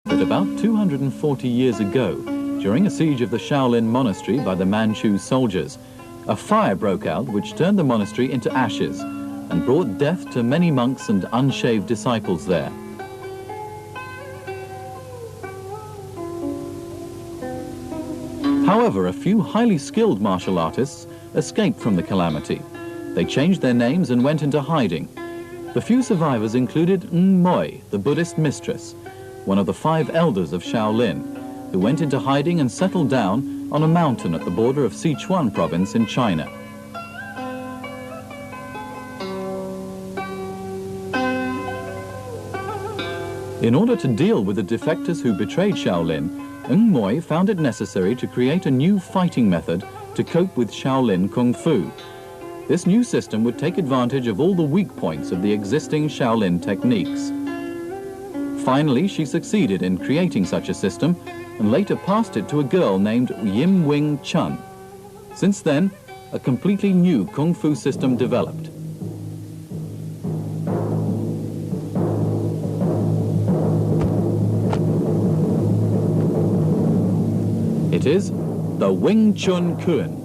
That about 240 years ago, during a siege of the Shaolin monastery by the Manchu soldiers, a fire broke out which turned the monastery into ashes and brought death to many monks and unshaved disciples there. However, a few highly skilled martial artists escaped from the calamity. They changed their names and went into hiding. The few survivors included Moi, the Buddhist mistress, one of the 5 elders of Shaolin, who went into hiding and settled down on a mountain at the border of Sichuan province in China. In order to deal with the defectors who betrayed Shaolin, Moi found it necessary to create a new fighting method to cope with Shaolin KungFu. This new system would take advantage of all the weak points of the existing Shaolin techniques. Finally, she succeeded in creating such a system and later passed it to a girl named WingTsun. Since then, a completely new Kung Fu system developed. It is the WingTsun Kun.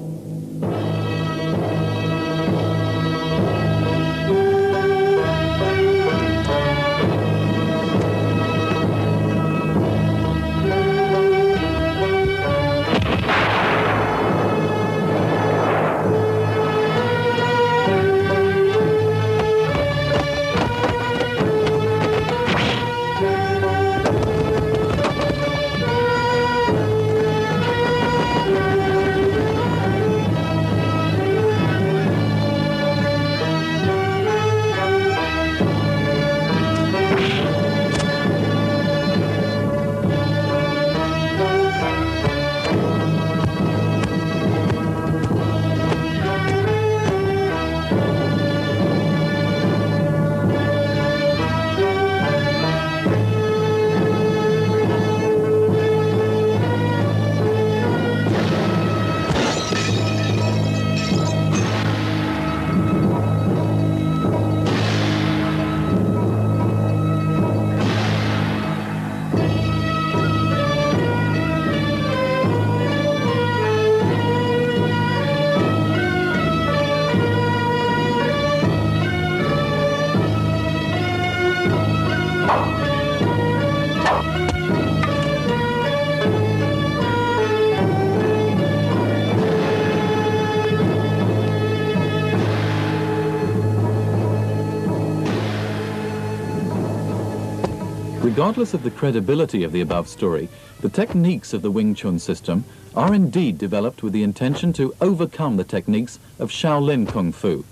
Regardless of the credibility of the above story, the techniques of the WingTsun system are indeed developed with the intention to overcome the techniques of Shaolin Kung Fu,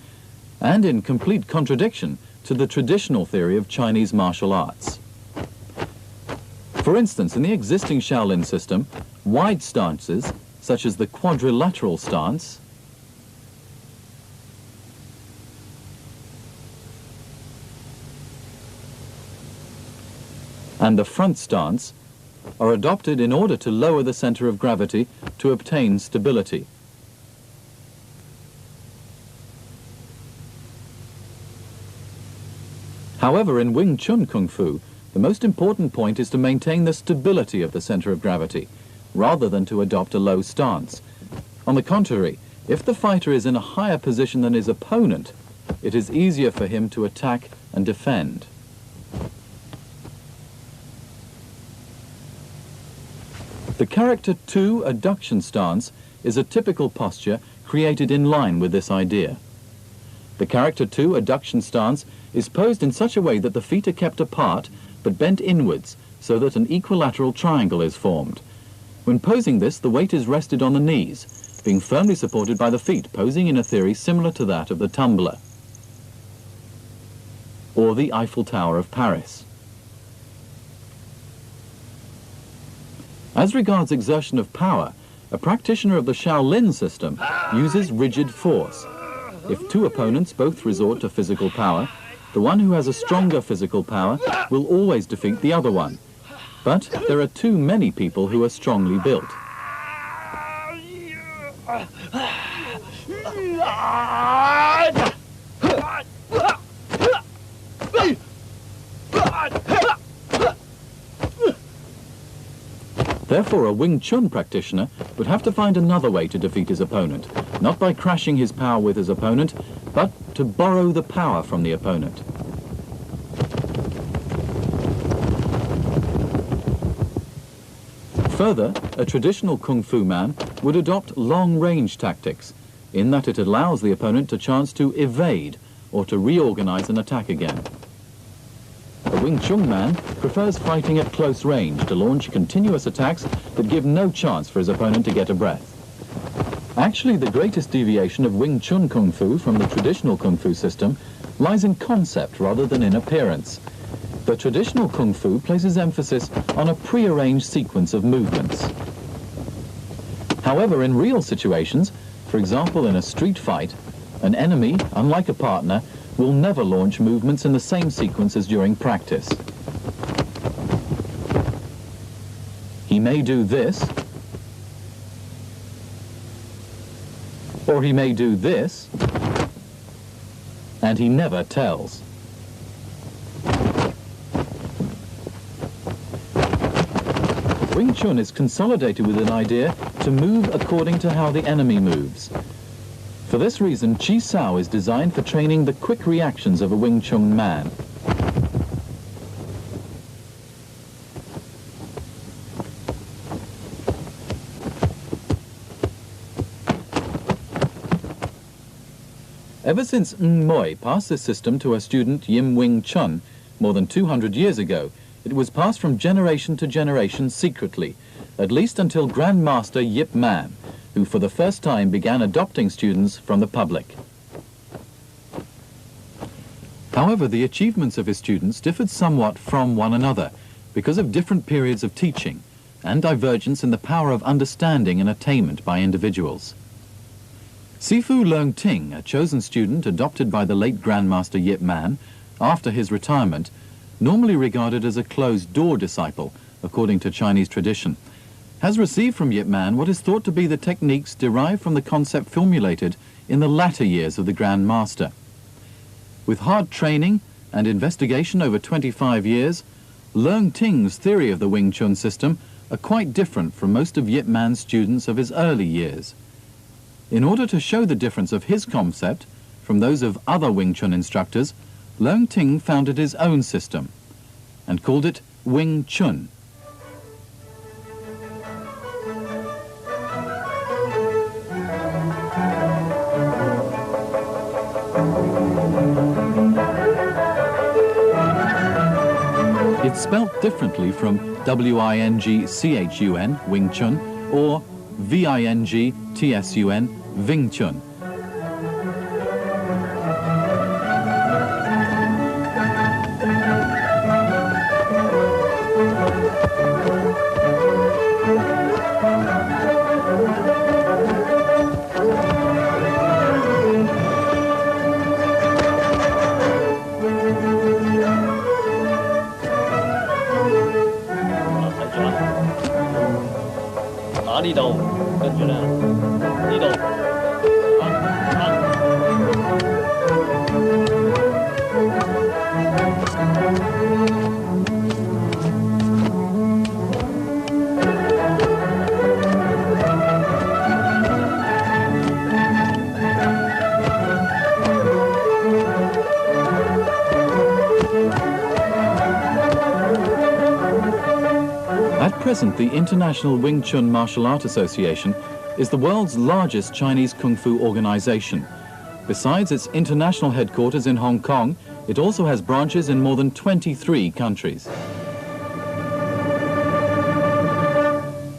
and in complete contradiction to the traditional theory of Chinese martial arts. For instance, in the existing Shaolin system, wide stances, such as the quadrilateral stance, and the front stance are adopted in order to lower the center of gravity to obtain stability. However, in WingTsun Kung Fu, the most important point is to maintain the stability of the center of gravity, rather than to adopt a low stance. On the contrary, if the fighter is in a higher position than his opponent, it is easier for him to attack and defend. The character 2 adduction stance is a typical posture created in line with this idea. The character 2 adduction stance is posed in such a way that the feet are kept apart but bent inwards so that an equilateral triangle is formed. When posing this, the weight is rested on the knees, being firmly supported by the feet, posing in a theory similar to that of the tumbler or the Eiffel Tower of Paris. As regards exertion of power, a practitioner of the Shaolin system uses rigid force. If 2 opponents both resort to physical power, the one who has a stronger physical power will always defeat the other one. But there are too many people who are strongly built. Therefore, a WingTsun practitioner would have to find another way to defeat his opponent, not by crashing his power with his opponent, but to borrow the power from the opponent. Further, a traditional Kung Fu man would adopt long-range tactics, in that it allows the opponent a chance to evade or to reorganize an attack again. A WingTsun man prefers fighting at close range to launch continuous attacks that give no chance for his opponent to get a breath. Actually, the greatest deviation of WingTsun Kung Fu from the traditional Kung Fu system lies in concept rather than in appearance. The traditional Kung Fu places emphasis on a pre-arranged sequence of movements. However, in real situations, for example in a street fight, an enemy, unlike a partner, will never launch movements in the same sequence as during practice. He may do this, or he may do this, and he never tells. WingTsun is consolidated with an idea to move according to how the enemy moves. For this reason, Chi Sao is designed for training the quick reactions of a WingTsun man. Ever since Moi passed this system to her student Yim Wing Chun more than 200 years ago, it was passed from generation to generation secretly, at least until Grandmaster Yip Man, who for the first time began adopting students from the public. However, the achievements of his students differed somewhat from one another because of different periods of teaching and divergence in the power of understanding and attainment by individuals. Sifu LeungTing, a chosen student adopted by the late Grandmaster Yip Man after his retirement, normally regarded as a closed-door disciple, according to Chinese tradition, has received from Yip Man what is thought to be the techniques derived from the concept formulated in the latter years of the Grand Master. With hard training and investigation over 25 years, LeungTing's theory of the WingTsun system are quite different from most of Yip Man's students of his early years. In order to show the difference of his concept from those of other WingTsun instructors, LeungTing founded his own system and called it WingTsun. It's spelt differently from WingChun, WingTsun, or VingTsun, WingTsun. At present, the International Wing Chun Martial Art Association is the world's largest Chinese Kung Fu organization. Besides its international headquarters in Hong Kong, it also has branches in more than 23 countries.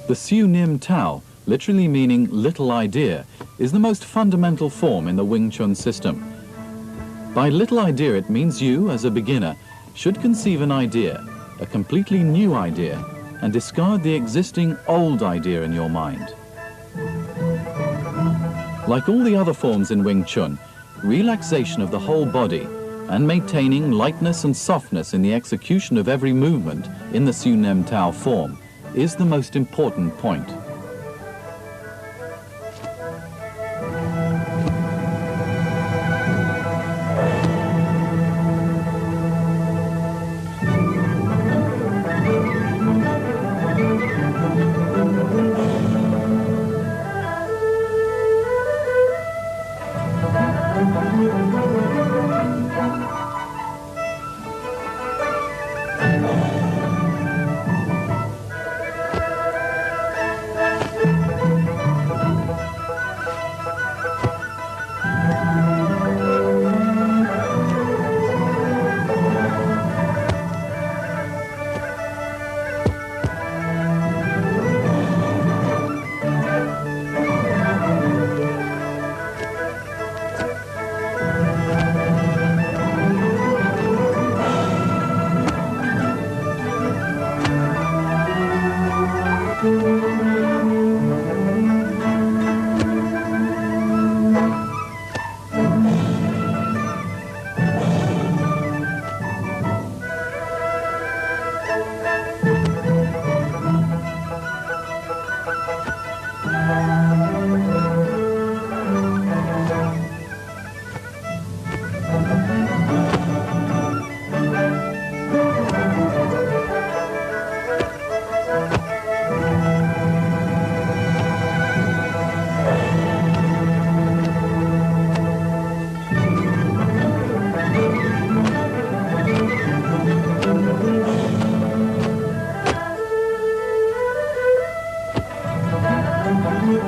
The Siu Nim Tao, literally meaning little idea, is the most fundamental form in the Wing Chun system. By little idea, it means you, as a beginner, should conceive an idea, a completely new idea, and discard the existing old idea in your mind. Like all the other forms in Wing Chun, relaxation of the whole body and maintaining lightness and softness in the execution of every movement in the Siu Nim Tao form is the most important point.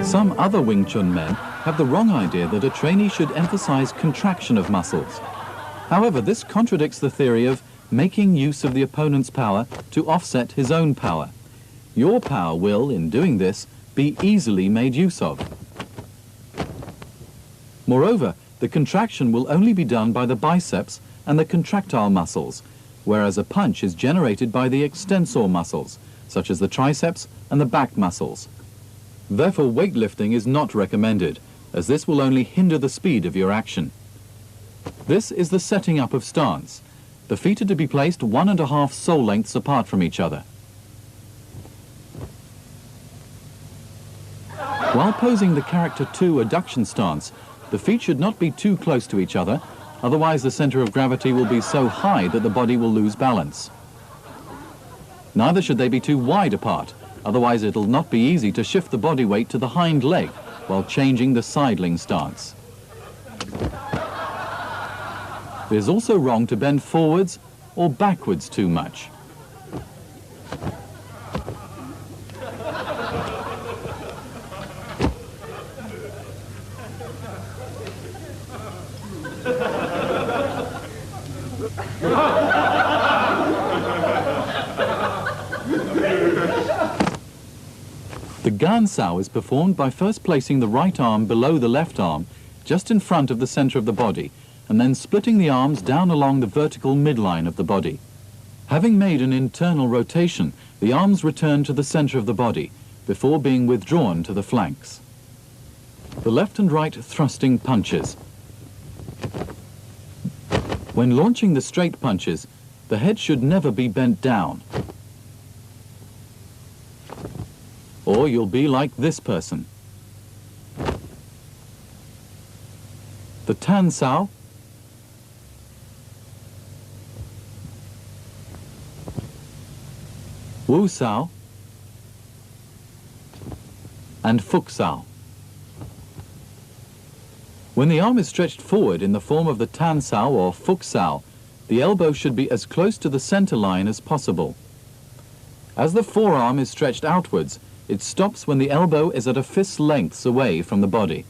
Some other Wing Chun men have the wrong idea that a trainee should emphasize contraction of muscles. However, this contradicts the theory of making use of the opponent's power to offset his own power. Your power will, in doing this, be easily made use of. Moreover, the contraction will only be done by the biceps and the contractile muscles, whereas a punch is generated by the extensor muscles, such as the triceps and the back muscles. Therefore, weightlifting is not recommended, as this will only hinder the speed of your action. This is the setting up of stance. The feet are to be placed 1.5 sole lengths apart from each other. While posing the character 2 adduction stance, the feet should not be too close to each other, otherwise the center of gravity will be so high that the body will lose balance. Neither should they be too wide apart, otherwise it'll not be easy to shift the body weight to the hind leg while changing the sidling stance. It is also wrong to bend forwards or backwards too much. The gansao is performed by first placing the right arm below the left arm, just in front of the center of the body, and then splitting the arms down along the vertical midline of the body. Having made an internal rotation, the arms return to the center of the body, before being withdrawn to the flanks. The left and right thrusting punches. When launching the straight punches, the head should never be bent down, or you'll be like this person. The tan sao, wu sao, and fuk sao. When the arm is stretched forward in the form of the tan sao or fuk sao, the elbow should be as close to the center line as possible. As the forearm is stretched outwards, it stops when the elbow is at a fist's length away from the body.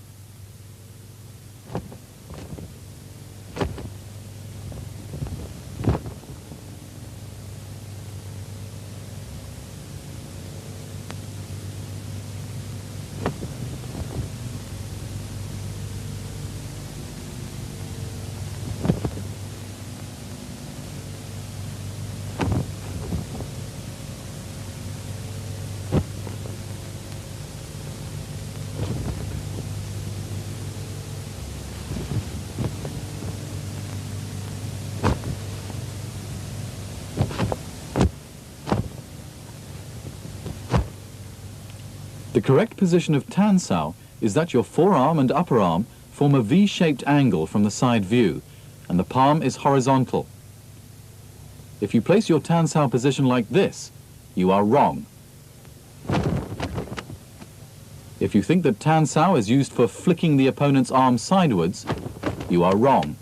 The correct position of tan sao is that your forearm and upper arm form a V-shaped angle from the side view, and the palm is horizontal. If you place your tan sao position like this, you are wrong. If you think that tan sao is used for flicking the opponent's arm sidewards, you are wrong.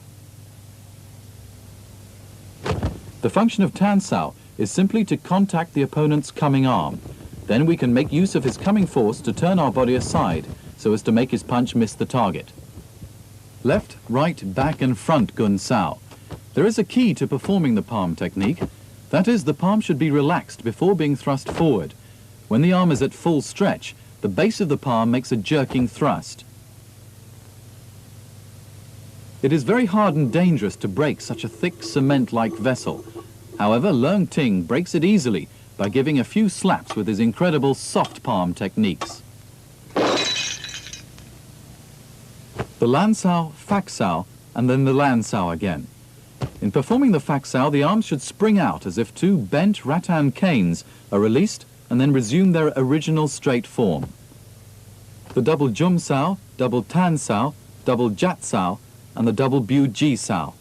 The function of tan sao is simply to contact the opponent's coming arm. Then we can make use of his coming force to turn our body aside so as to make his punch miss the target. Left, right, back and front gun sao. There is a key to performing the palm technique. That is, the palm should be relaxed before being thrust forward. When the arm is at full stretch, the base of the palm makes a jerking thrust. It is very hard and dangerous to break such a thick cement-like vessel. However, LeungTing breaks it easily by giving a few slaps with his incredible soft palm techniques. The lan sao, fak sao, and then the lan sao again. In performing the fak sao, the arms should spring out as if two bent rattan canes are released and then resume their original straight form. The double jum sao, double tan sao, double jat sao, and the double bu ji sao.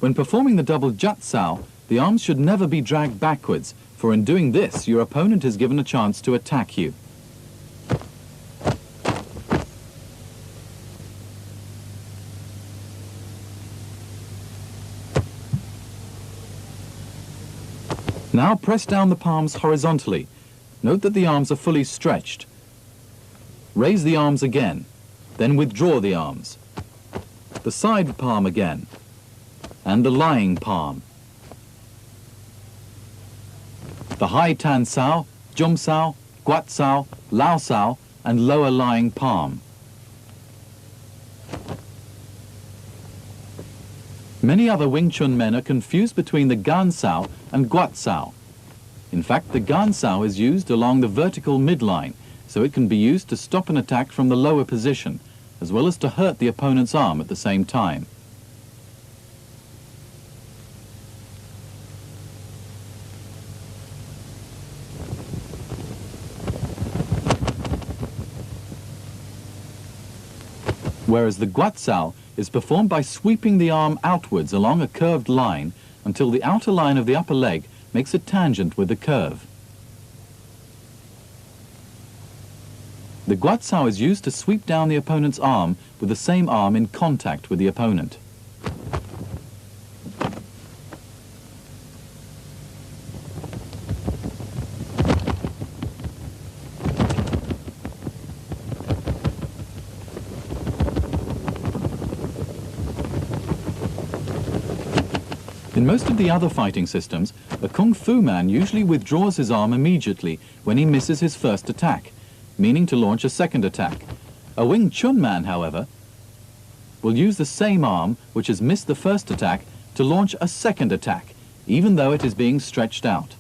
When performing the double jat sao, the arms should never be dragged backwards, for in doing this, your opponent is given a chance to attack you. Now press down the palms horizontally. Note that the arms are fully stretched. Raise the arms again, then withdraw the arms. The side palm again, and the lying palm. The high tan sao, jum sao, guat sao, lao sao, and lower lying palm. Many other Wing Chun men are confused between the gan sao and guat sao. In fact, the gan sao is used along the vertical midline, so it can be used to stop an attack from the lower position, as well as to hurt the opponent's arm at the same time. Whereas the guat sao is performed by sweeping the arm outwards along a curved line until the outer line of the upper leg makes a tangent with the curve. The guat sao is used to sweep down the opponent's arm with the same arm in contact with the opponent. In most of the other fighting systems, a Kung Fu man usually withdraws his arm immediately when he misses his first attack, meaning to launch a second attack. A Wing Chun man, however, will use the same arm, which has missed the first attack, to launch a second attack, even though it is being stretched out.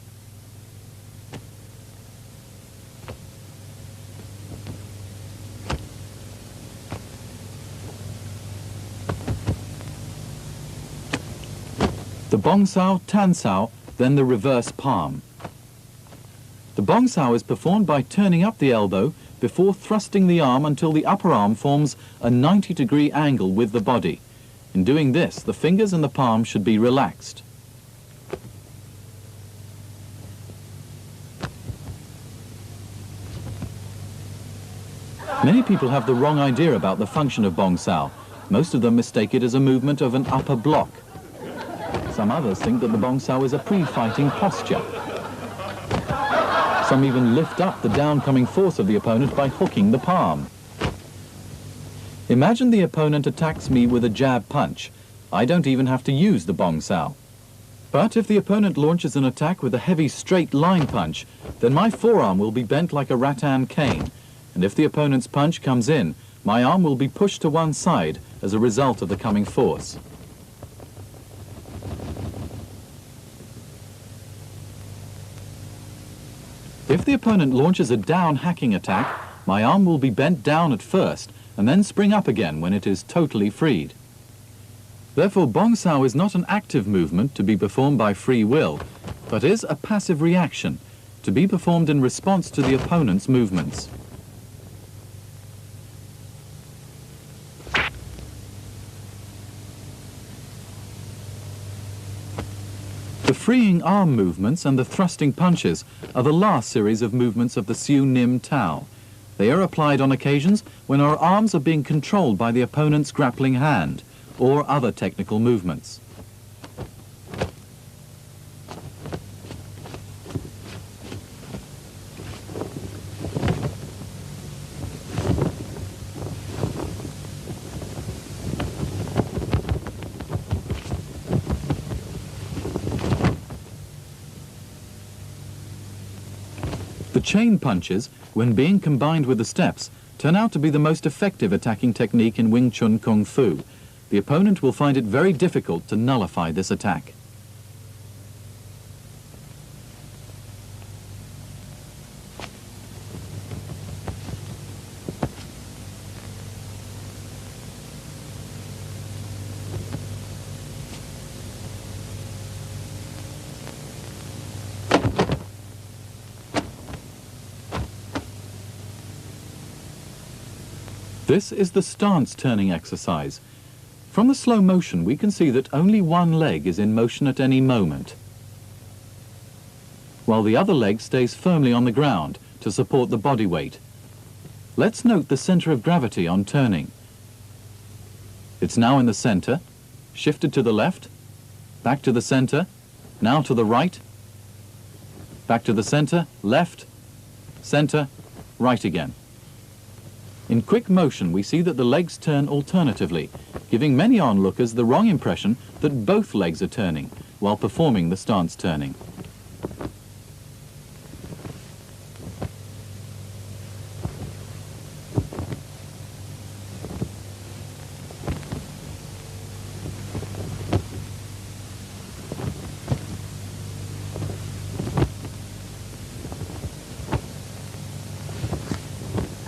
The bong sao, tan sao, then the reverse palm. The bong sao is performed by turning up the elbow before thrusting the arm until the upper arm forms a 90-degree angle with the body. In doing this, the fingers and the palm should be relaxed. Many people have the wrong idea about the function of bong sao. Most of them mistake it as a movement of an upper block. Some others think that the bong sao is a pre-fighting posture. Some even lift up the downcoming force of the opponent by hooking the palm. Imagine the opponent attacks me with a jab punch. I don't even have to use the bong sao. But if the opponent launches an attack with a heavy straight line punch, then my forearm will be bent like a rattan cane. And if the opponent's punch comes in, my arm will be pushed to one side as a result of the coming force. If the opponent launches a down hacking attack, my arm will be bent down at first and then spring up again when it is totally freed. Therefore, bong sao is not an active movement to be performed by free will, but is a passive reaction to be performed in response to the opponent's movements. The freeing arm movements and the thrusting punches are the last series of movements of the Siu Nim Tao. They are applied on occasions when our arms are being controlled by the opponent's grappling hand or other technical movements. The chain punches, when being combined with the steps, turn out to be the most effective attacking technique in Wing Chun Kung Fu. The opponent will find it very difficult to nullify this attack. This is the stance turning exercise. From the slow motion, we can see that only one leg is in motion at any moment, while the other leg stays firmly on the ground to support the body weight. Let's note the center of gravity on turning. It's now in the center, shifted to the left, back to the center, now to the right, back to the center, left, center, right again. In quick motion, we see that the legs turn alternatively, giving many onlookers the wrong impression that both legs are turning while performing the stance turning.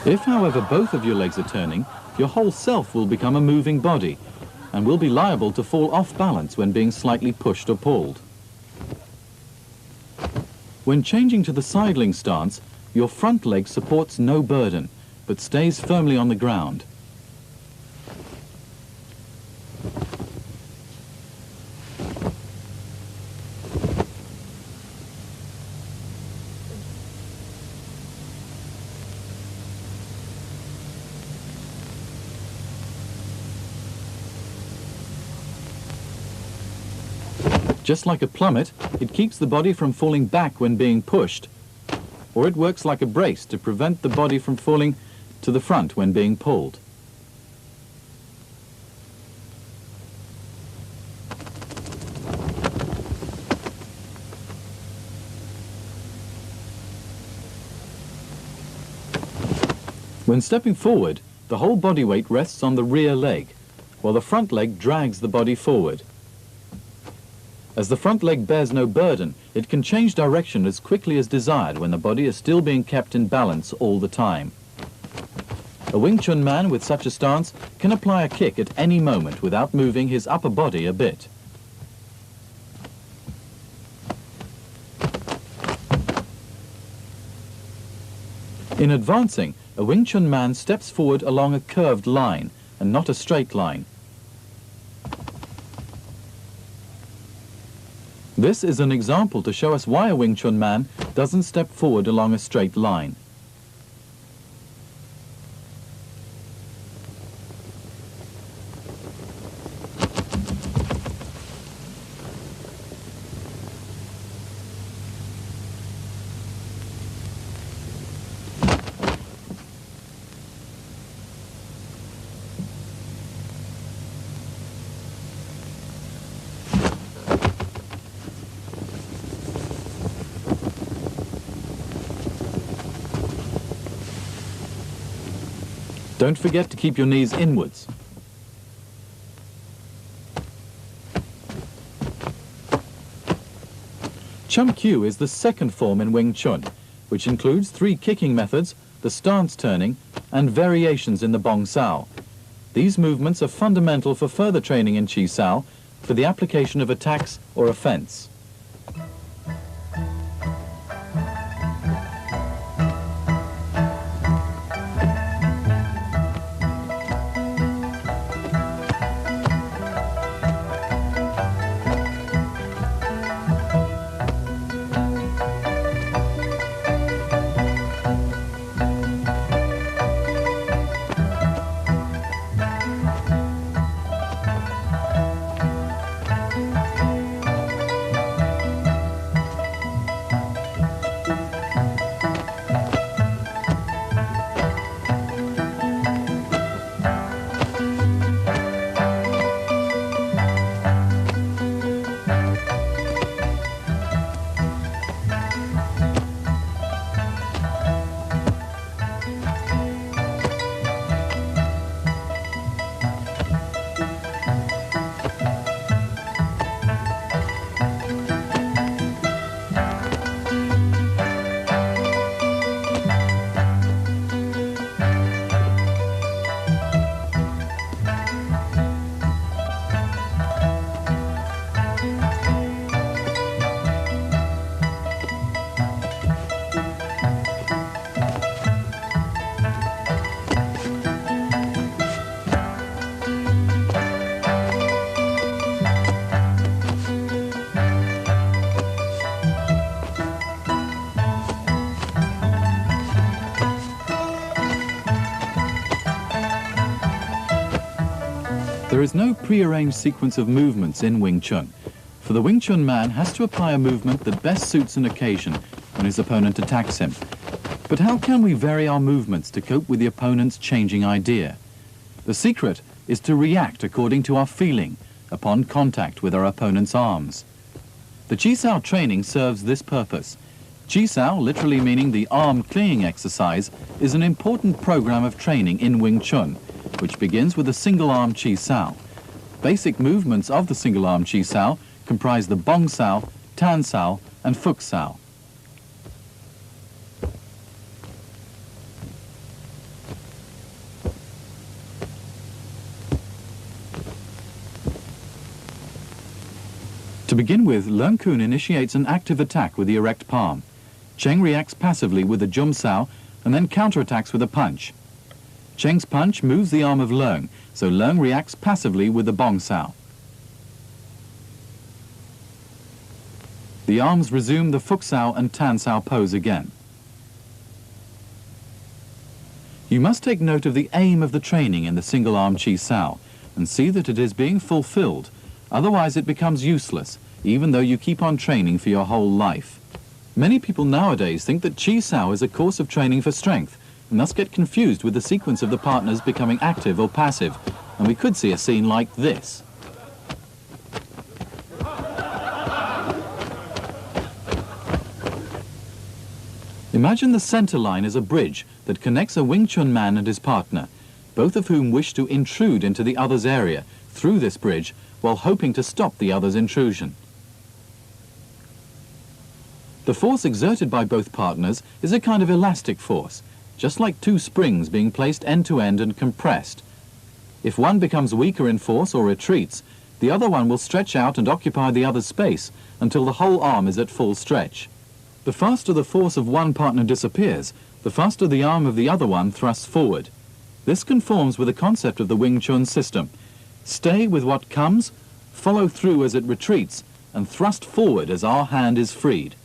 If, however, both of your legs are turning, your whole self will become a moving body and will be liable to fall off balance when being slightly pushed or pulled. When changing to the sidling stance, your front leg supports no burden, but stays firmly on the ground. Just like a plummet, it keeps the body from falling back when being pushed, or it works like a brace to prevent the body from falling to the front when being pulled. When stepping forward, the whole body weight rests on the rear leg, while the front leg drags the body forward. As the front leg bears no burden, it can change direction as quickly as desired when the body is still being kept in balance all the time. A WingTsun man with such a stance can apply a kick at any moment without moving his upper body a bit. In advancing, a WingTsun man steps forward along a curved line and not a straight line. This is an example to show us why a WingTsun man doesn't step forward along a straight line. Don't forget to keep your knees inwards. KungFu is the second form in WingTsun, which includes 3 kicking methods, the stance turning, and variations in the bong sao. These movements are fundamental for further training in chi sao for the application of attacks or offense. There is no pre-arranged sequence of movements in WingTsun, for the WingTsun man has to apply a movement that best suits an occasion when his opponent attacks him. But how can we vary our movements to cope with the opponent's changing idea? The secret is to react according to our feeling upon contact with our opponent's arms. The Chi-Sao training serves this purpose. Chi-Sao, literally meaning the arm clinging exercise, is an important program of training in WingTsun, which begins with a single-arm Chi-Sao. Basic movements of the single-arm Chi-Sao comprise the Bong-Sao, Tan-Sao and Fuk-Sao. To begin with, LeungTing initiates an active attack with the erect palm. Cheng reacts passively with the Jum-Sao and then counterattacks with a punch. Cheng's punch moves the arm of Leung, so Leung reacts passively with the Bong-Sao. The arms resume the Fuk-Sao and Tan-Sao pose again. You must take note of the aim of the training in the single-arm Chi-Sao and see that it is being fulfilled. Otherwise it becomes useless, even though you keep on training for your whole life. Many people nowadays think that Chi-Sao is a course of training for strength, and thus get confused with the sequence of the partners becoming active or passive, and we could see a scene like this. Imagine the center line as a bridge that connects a WingTsun man and his partner, both of whom wish to intrude into the other's area through this bridge while hoping to stop the other's intrusion. The force exerted by both partners is a kind of elastic force, just like two springs being placed end to end and compressed. If one becomes weaker in force or retreats, the other one will stretch out and occupy the other's space until the whole arm is at full stretch. The faster the force of one partner disappears, the faster the arm of the other one thrusts forward. This conforms with the concept of the WingTsun system. Stay with what comes, follow through as it retreats, and thrust forward as our hand is freed.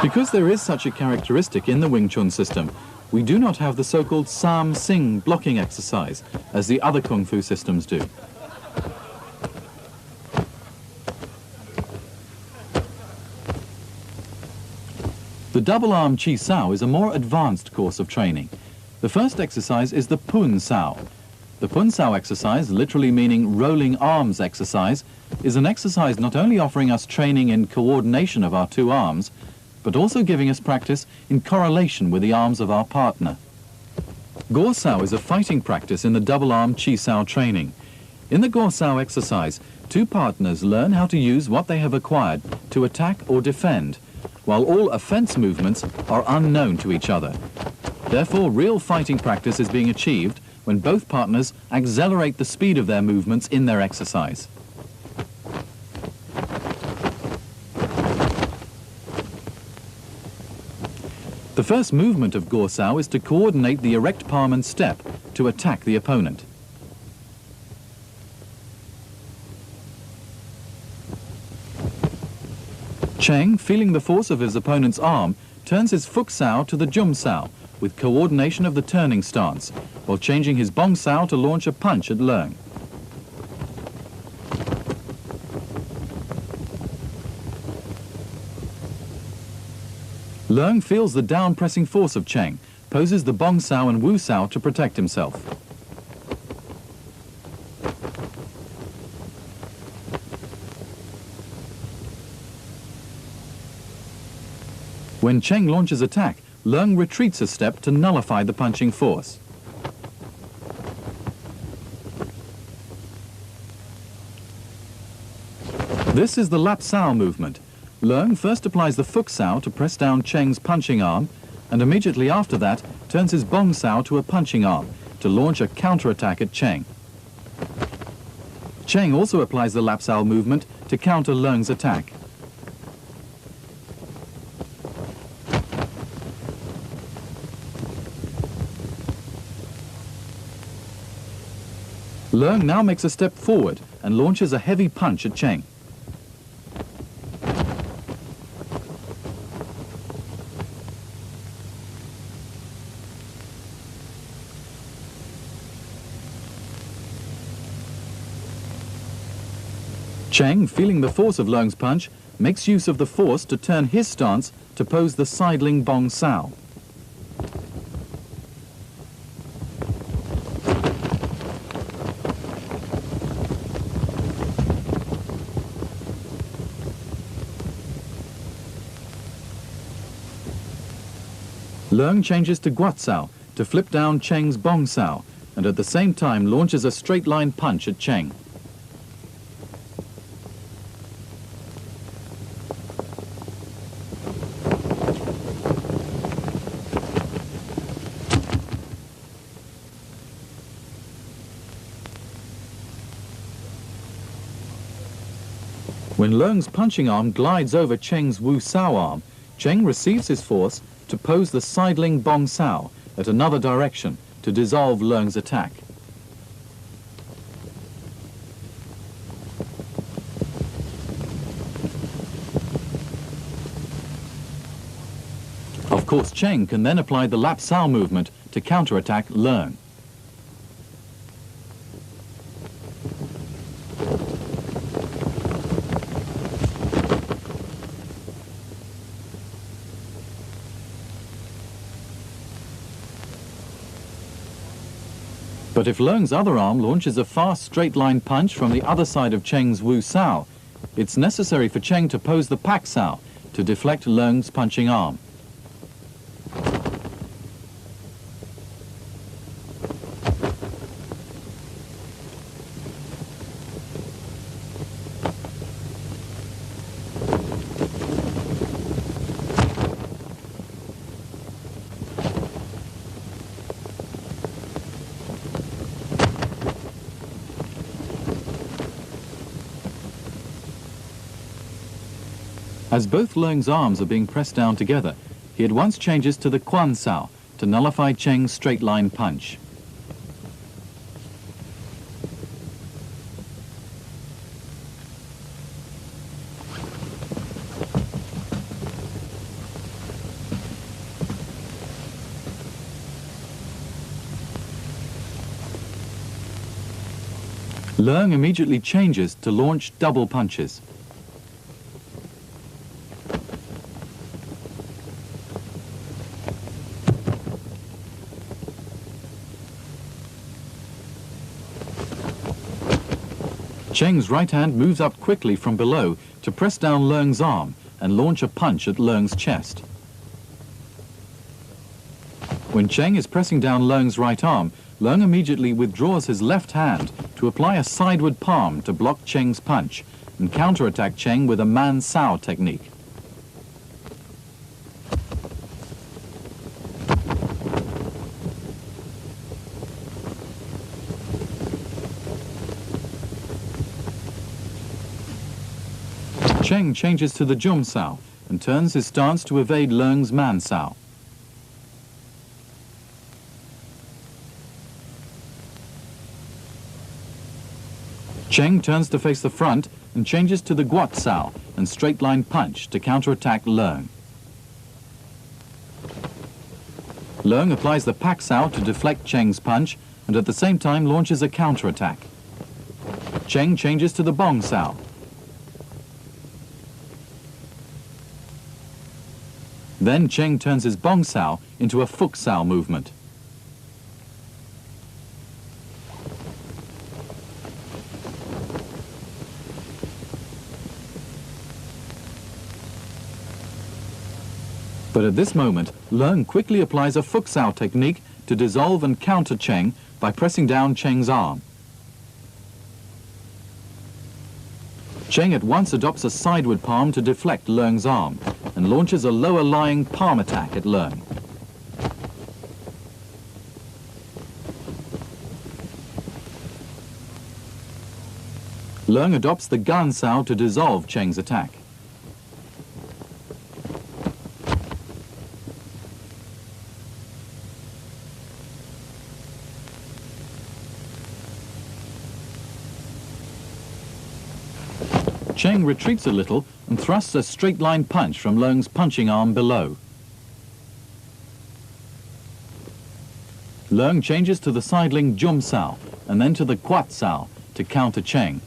Because there is such a characteristic in the WingTsun system, we do not have the so-called Sam-Sing blocking exercise, as the other Kung Fu systems do. The double-arm Chi-Sao is a more advanced course of training. The first exercise is the Pun-Sao. The Pun-Sao exercise, literally meaning rolling arms exercise, is an exercise not only offering us training in coordination of our two arms, but also giving us practice in correlation with the arms of our partner. Gor-Sao is a fighting practice in the double-arm Chi-Sao training. In the Gor-Sao exercise, two partners learn how to use what they have acquired to attack or defend, while all offense movements are unknown to each other. Therefore, real fighting practice is being achieved when both partners accelerate the speed of their movements in their exercise. The first movement of Gor-Sao is to coordinate the erect palm and step to attack the opponent. Cheng, feeling the force of his opponent's arm, turns his Fuk-Sao to the Jum-Sao with coordination of the turning stance, while changing his Bong-Sao to launch a punch at Leung. Leung feels the down-pressing force of Cheng, poses the Bong-Sao and Wu-Sao to protect himself. When Cheng launches attack, Leung retreats a step to nullify the punching force. This is the Lap-Sao movement. Leung first applies the Fuk-Sao to press down Cheng's punching arm, and immediately after that turns his Bong-Sao to a punching arm to launch a counter-attack at Cheng. Cheng also applies the Lap-Sao movement to counter Leung's attack. Leung now makes a step forward and launches a heavy punch at Cheng. Cheng, feeling the force of Leung's punch, makes use of the force to turn his stance to pose the sidling bong sao. Leung changes to guat sao to flip down Cheng's bong sao and at the same time launches a straight line punch at Cheng. When Leung's punching arm glides over Cheng's wu sao arm, Cheng receives his force to pose the sidling bong sao at another direction to dissolve Leung's attack. Of course, Cheng can then apply the lap sao movement to counterattack Leung. But if Leung's other arm launches a fast straight-line punch from the other side of Cheng's wu sao, it's necessary for Cheng to pose the pak sao to deflect Leung's punching arm. As both Leung's arms are being pressed down together, he at once changes to the quan sao to nullify Cheng's straight-line punch. Leung immediately changes to launch double punches. Cheng's right hand moves up quickly from below to press down Leung's arm and launch a punch at Leung's chest. When Cheng is pressing down Leung's right arm, Leung immediately withdraws his left hand to apply a sideward palm to block Cheng's punch and counterattack Cheng with a man sao technique. Cheng changes to the jum sao and turns his stance to evade Leung's man sao. Cheng turns to face the front and changes to the guat sao and straight line punch to counterattack Leung. Leung applies the pak sao to deflect Cheng's punch and at the same time launches a counterattack. Cheng changes to the bong sao. Then Cheng turns his bong sao into a fuk sao movement. But at this moment, Leung quickly applies a fuk sao technique to dissolve and counter Cheng by pressing down Cheng's arm. Cheng at once adopts a sideward palm to deflect Leung's arm and launches a lower lying palm attack at Leung. Leung adopts the gan sao to dissolve Cheng's attack. Cheng retreats a little and thrusts a straight-line punch from Leung's punching arm below. Leung changes to the sidling Jum Sao and then to the Quat Sao to counter Cheng.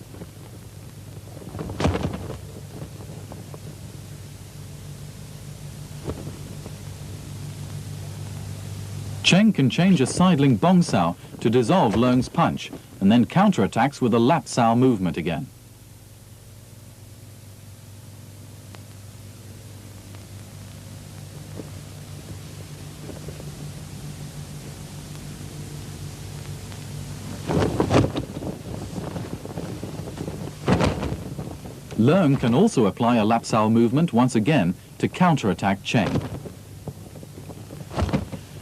Cheng can change a sidling Bong Sao to dissolve Leung's punch and then counterattacks with a Lap Sao movement again. Leung can also apply a Lap Sao movement once again to counterattack Cheng.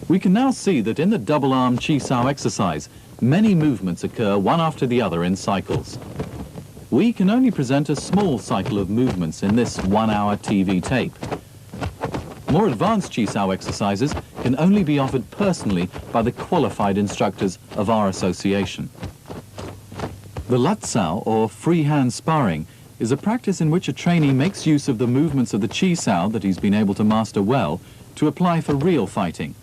We can now see that in the double-arm Chi Sao exercise, many movements occur one after the other in cycles. We can only present a small cycle of movements in this 1-hour TV tape. More advanced Chi Sao exercises can only be offered personally by the qualified instructors of our association. The Lat Sao, or freehand sparring, is a practice in which a trainee makes use of the movements of the Chi Sao that he's been able to master well to apply for real fighting.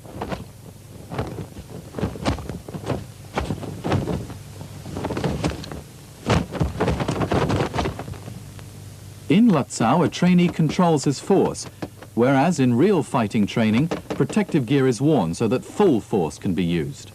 In Lat Sao, a trainee controls his force, whereas in real fighting training, protective gear is worn so that full force can be used.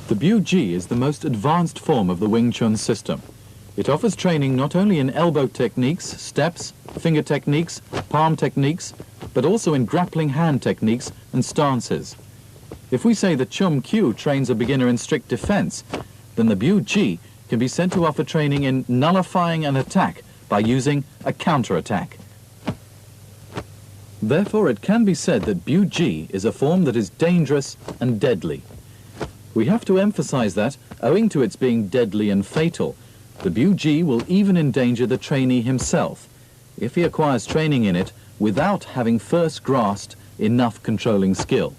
The Bu Ji is the most advanced form of the Wing Chun system. It offers training not only in elbow techniques, steps, finger techniques, palm techniques, but also in grappling hand techniques and stances. If we say that Chum Kyu trains a beginner in strict defense, then the Bu Ji can be said to offer training in nullifying an attack by using a counterattack. Therefore, it can be said that Bu Ji is a form that is dangerous and deadly. We have to emphasize that, owing to its being deadly and fatal, the Bu Ji will even endanger the trainee himself if he acquires training in it without having first grasped enough controlling skill.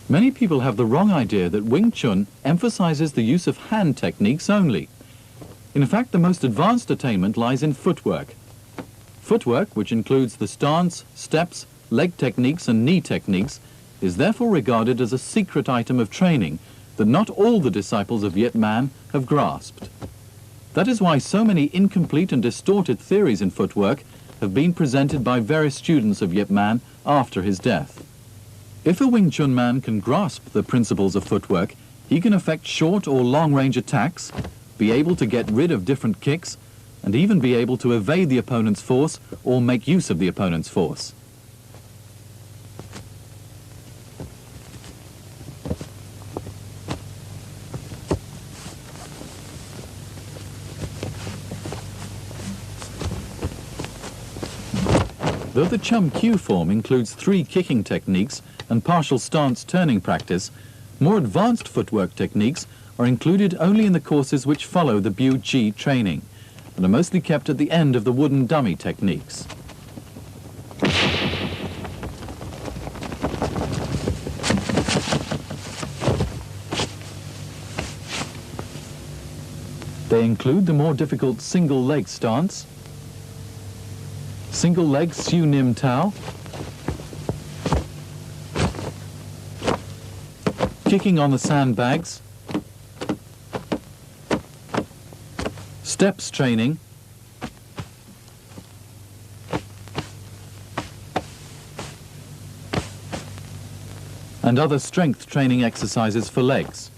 Many people have the wrong idea that Wing Chun emphasizes the use of hand techniques only. In fact, the most advanced attainment lies in footwork. Footwork, which includes the stance, steps, leg techniques and knee techniques, is therefore regarded as a secret item of training that not all the disciples of Yip Man have grasped. That is why so many incomplete and distorted theories in footwork have been presented by various students of Yip Man after his death. If a Wing Chun man can grasp the principles of footwork, he can effect short or long-range attacks, be able to get rid of different kicks, and even be able to evade the opponent's force or make use of the opponent's force. Though the Chum Q form includes 3 kicking techniques and partial stance turning practice, more advanced footwork techniques are included only in the courses which follow the Bu Chi training and are mostly kept at the end of the wooden dummy techniques. They include the more difficult single leg stance, single leg Siu Nim Tao, kicking on the sandbags, steps training, and other strength training exercises for legs.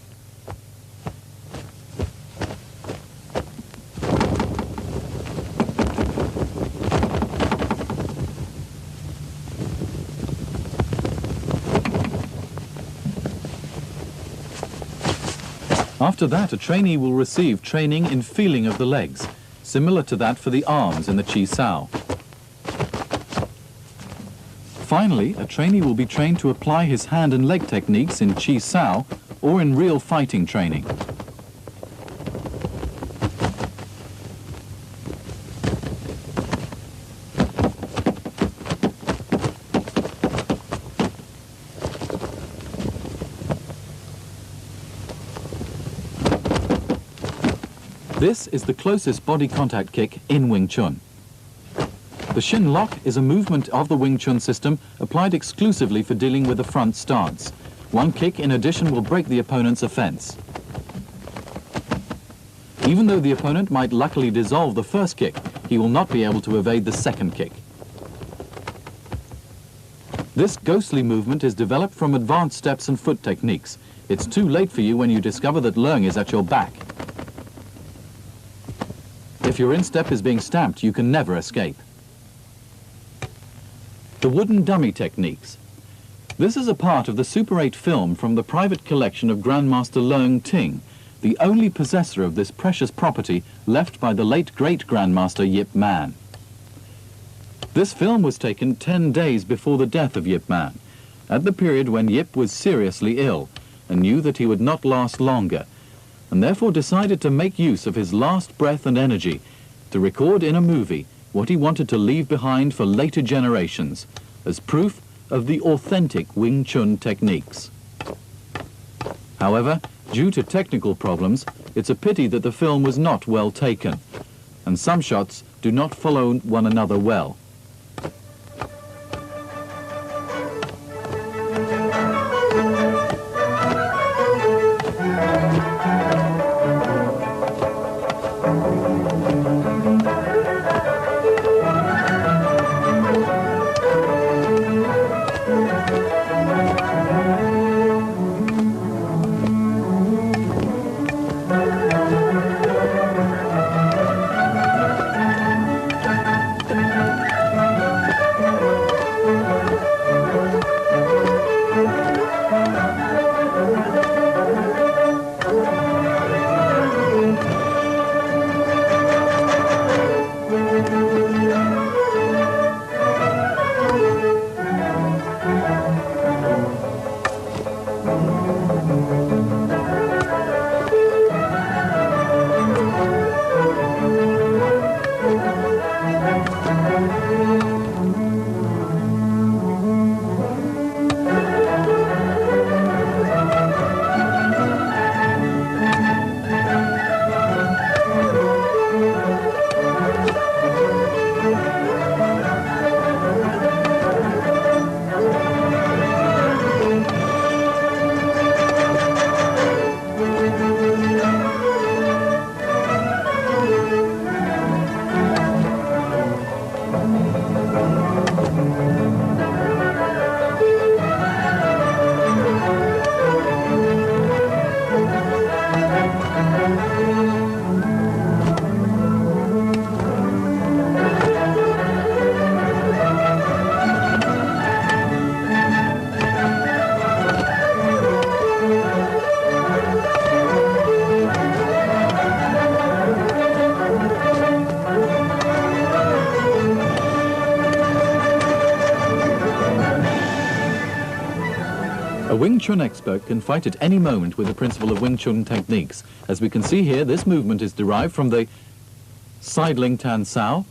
After that, a trainee will receive training in feeling of the legs, similar to that for the arms in the Chi Sao. Finally, a trainee will be trained to apply his hand and leg techniques in Chi Sao or in real fighting training. This is the closest body contact kick in Wing Chun. The Shin Lock is a movement of the Wing Chun system applied exclusively for dealing with the front stance. One kick in addition will break the opponent's offense. Even though the opponent might luckily dissolve the first kick, he will not be able to evade the second kick. This ghostly movement is developed from advanced steps and foot techniques. It's too late for you when you discover that Leung is at your back. If your instep is being stamped, you can never escape. The wooden dummy techniques. This is a part of the Super 8 film from the private collection of Grandmaster LeungTing, the only possessor of this precious property left by the late great Grandmaster Yip Man. This film was taken 10 days before the death of Yip Man, at the period when Yip was seriously ill and knew that he would not last longer, and therefore decided to make use of his last breath and energy to record in a movie what he wanted to leave behind for later generations as proof of the authentic Wing Chun techniques. However, due to technical problems, it's a pity that the film was not well taken, and some shots do not follow one another well. WingTsun expert can fight at any moment with the principle of WingTsun techniques. As we can see here, this movement is derived from the side LeungTing Sao,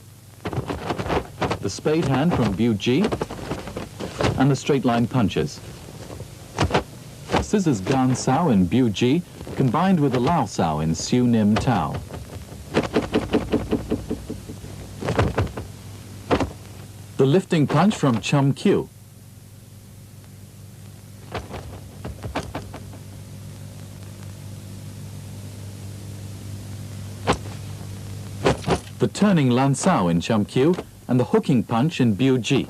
the spade hand from Bu Ji, and the straight line punches. Scissors Gan Sao in Bu Ji, combined with the Lao Sao in Siu Nim Tao. The lifting punch from Chum Kyu. The turning Lan Sao in Chum Kyu and the hooking punch in Bu Ji.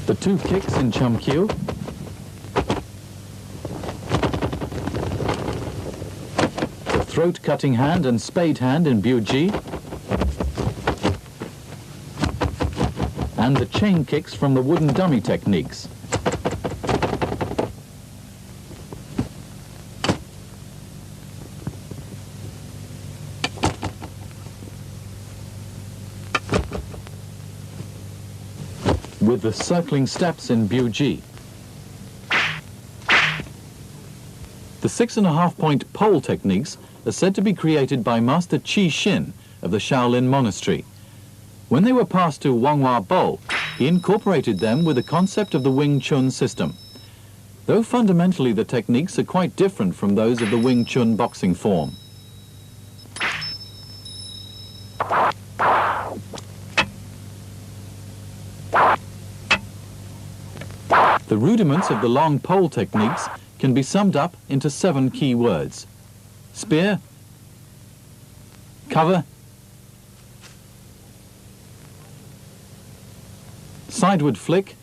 The two kicks in Chum Kyu. The throat-cutting hand and spade hand in Bu Ji. And the chain kicks from the wooden dummy techniques. With the circling steps in Bu Ji. The 6.5-point pole techniques are said to be created by Master Qi Xin of the Shaolin Monastery. When they were passed to Wang Hua Bo, he incorporated them with the concept of the WingTsun system. Though fundamentally the techniques are quite different from those of the WingTsun boxing form. The rudiments of the long pole techniques can be summed up into 7 key words: spear, cover, sideward flick,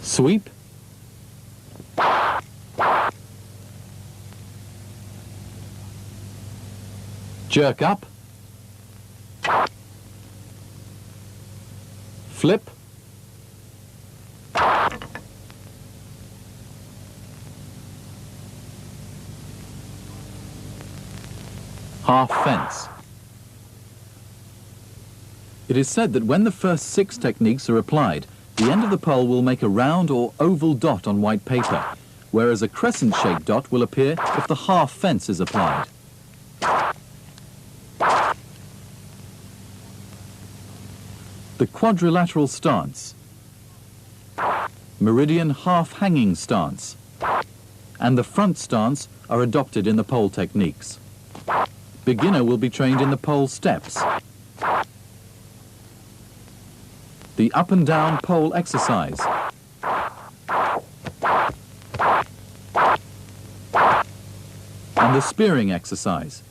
sweep, jerk up, flip, half fence. It is said that when the first 6 techniques are applied, the end of the pole will make a round or oval dot on white paper, whereas a crescent-shaped dot will appear if the half fence is applied. The quadrilateral stance, meridian half-hanging stance, and the front stance are adopted in the pole techniques. Beginner will be trained in the pole steps, the up and down pole exercise, and the spearing exercise.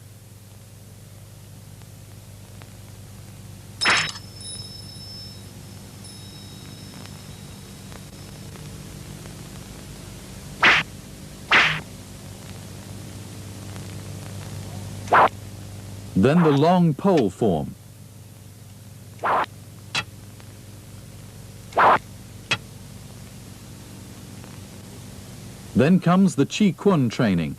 Then the long pole form. Then comes the Qi Kun training.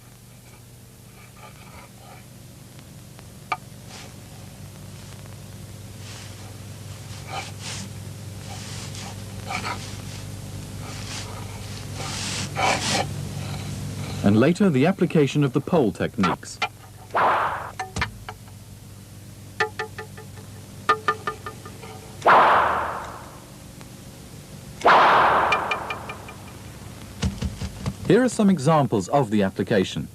And later the application of the pole techniques. Here are some examples of the application.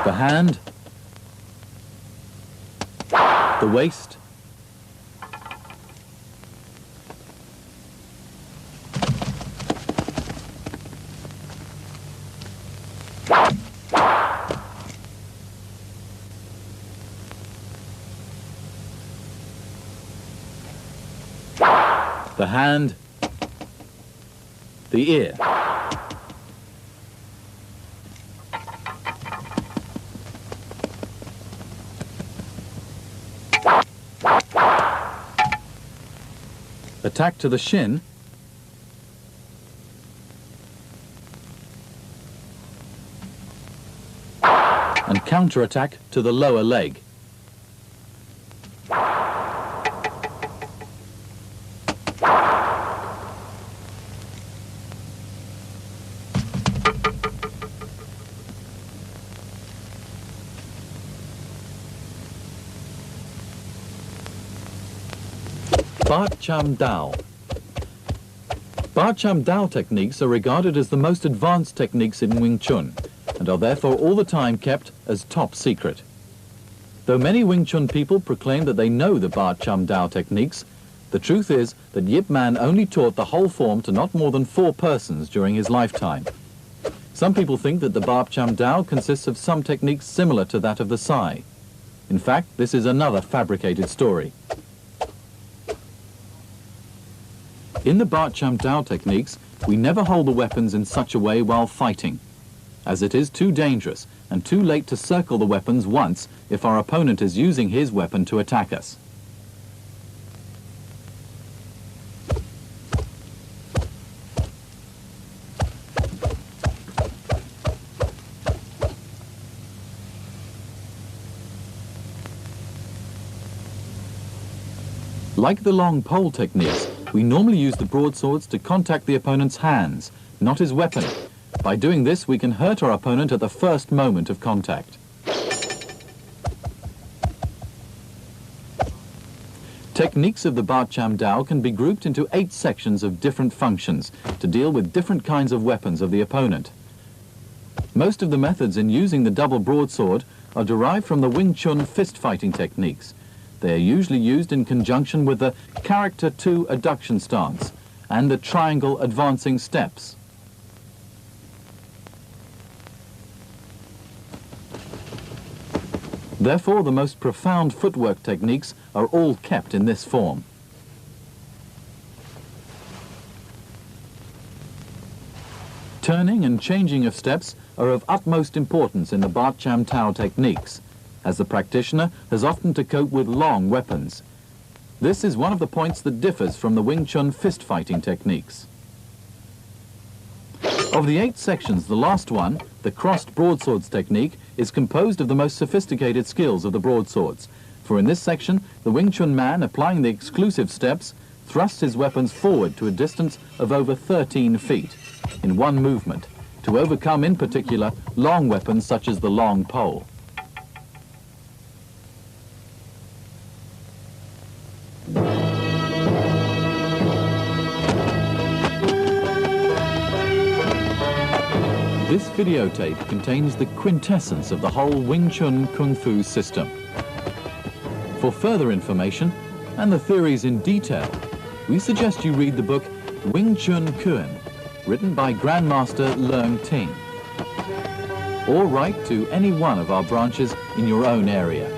The hand, the waist, the hand, the ear, attack to the shin, and counter-attack to the lower leg. Ba Cham Dao. Ba Cham Dao techniques are regarded as the most advanced techniques in Wing Chun and are therefore all the time kept as top secret. Though many Wing Chun people proclaim that they know the Ba Cham Dao techniques, the truth is that Yip Man only taught the whole form to not more than 4 persons during his lifetime. Some people think that the Ba Cham Dao consists of some techniques similar to that of the Sai. In fact, this is another fabricated story. In the Ba Cham Dao techniques, we never hold the weapons in such a way while fighting, as it is too dangerous and too late to circle the weapons once if our opponent is using his weapon to attack us. Like the long pole techniques, we normally use the broadswords to contact the opponent's hands, not his weapon. By doing this, we can hurt our opponent at the first moment of contact. Techniques of the Ba Cham Dao can be grouped into 8 sections of different functions to deal with different kinds of weapons of the opponent. Most of the methods in using the double broadsword are derived from the Wing Chun fist fighting techniques. They are usually used in conjunction with the character 2 adduction stance and the triangle advancing steps. Therefore, the most profound footwork techniques are all kept in this form. Turning and changing of steps are of utmost importance in the Ba Cham Dao techniques, as the practitioner has often to cope with long weapons. This is one of the points that differs from the Wing Chun fist fighting techniques. Of the 8 sections, the last one, the crossed broadswords technique, is composed of the most sophisticated skills of the broadswords. For in this section, the Wing Chun man, applying the exclusive steps, thrusts his weapons forward to a distance of over 13 feet in one movement, to overcome in particular long weapons such as the long pole. This videotape contains the quintessence of the whole Wing Chun Kung Fu system. For further information and the theories in detail, we suggest you read the book Wing Chun Kuen, written by Grandmaster LeungTing, or write to any one of our branches in your own area.